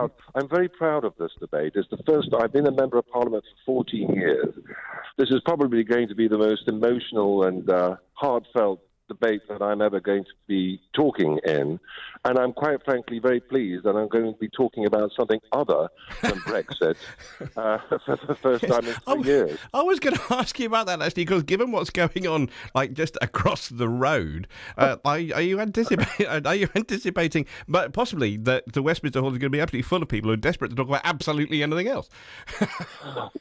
proud. I'm very proud of this debate. It's the first. I've been a member of Parliament for 14 years. This is probably going to be the most emotional and heartfelt debate that I'm ever going to be talking in. And I'm quite frankly very pleased that I'm going to be talking about something other than Brexit for the first time in 3 years. I was going to ask you about that, actually, because given what's going on, like, just across the road, are you anticipating, but possibly that the Westminster Hall is going to be absolutely full of people who are desperate to talk about absolutely anything else?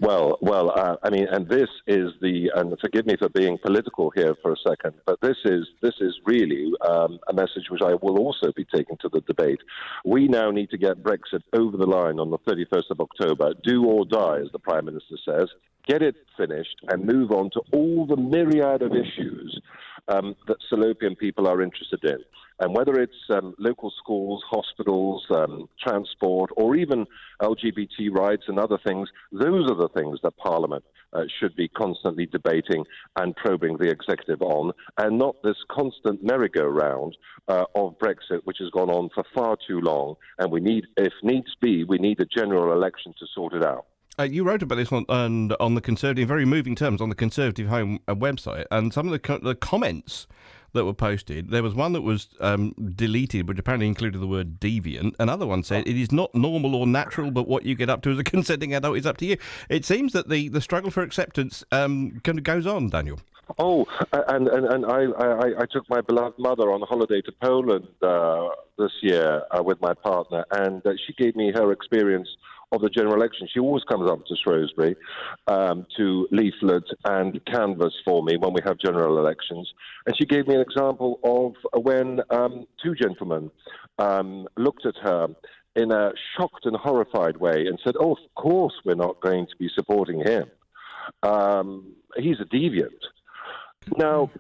I mean, and this is and forgive me for being political here for a second, but this is really a message which I will also be taking to the debate. We now need to get Brexit over the line on the 31st of October, do or die, as the Prime Minister says, get it finished and move on to all the myriad of issues that Salopian people are interested in. And whether it's local schools, hospitals, transport, or even LGBT rights and other things, those are the things that Parliament should be constantly debating and probing the executive on, and not this constant merry-go-round of Brexit, which has gone on for far too long. And we need, if needs be, we need a general election to sort it out. You wrote about this on the Conservative, very moving terms, on the Conservative Home website, and some of the comments that were posted, there was one that was deleted, which apparently included the word deviant. Another one said, it is not normal or natural, but what you get up to as a consenting adult is up to you. It seems that the struggle for acceptance kind of goes on, Daniel. Oh, and I took my beloved mother on holiday to Poland this year with my partner, and she gave me her experience of the general election. She always comes up to Shrewsbury to leaflet and canvass for me when we have general elections. And she gave me an example of when two gentlemen looked at her in a shocked and horrified way and said, "Oh, of course we're not going to be supporting him. He's a deviant." Now,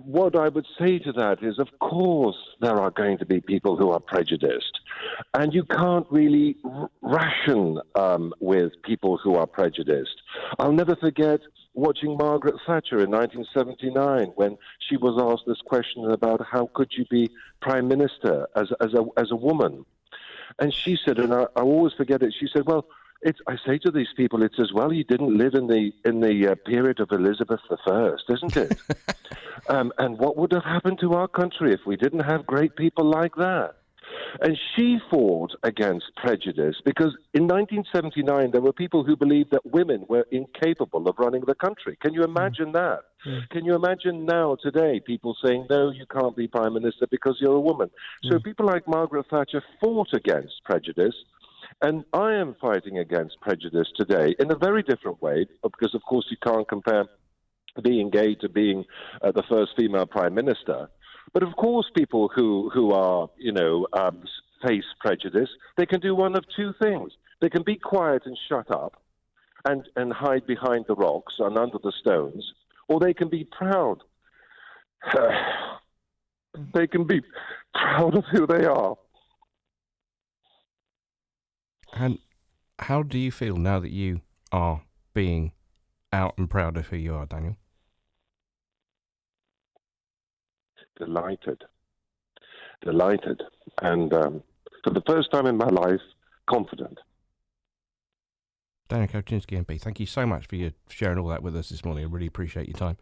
what I would say to that is, of course, there are going to be people who are prejudiced. And you can't really ration with people who are prejudiced. I'll never forget watching Margaret Thatcher in 1979 when she was asked this question about how could you be Prime Minister as a woman. And she said, and I always forget it, she said, well, I say to these people, it's as well you didn't live in the period of Elizabeth I, isn't it? And what would have happened to our country if we didn't have great people like that? And she fought against prejudice because in 1979 there were people who believed that women were incapable of running the country. Can you imagine that? Can you imagine now, today, people saying, no, you can't be Prime Minister because you're a woman? So people like Margaret Thatcher fought against prejudice. And I am fighting against prejudice today in a very different way, because, of course, you can't compare being gay to being the first female prime minister. But, of course, people who are, face prejudice, they can do one of two things. They can be quiet and shut up and hide behind the rocks and under the stones, or they can be proud. They can be proud of who they are. And how do you feel now that you are being out and proud of who you are, Daniel? Delighted. And for the first time in my life, confident. Daniel Kawczynski MP, thank you so much for sharing all that with us this morning. I really appreciate your time.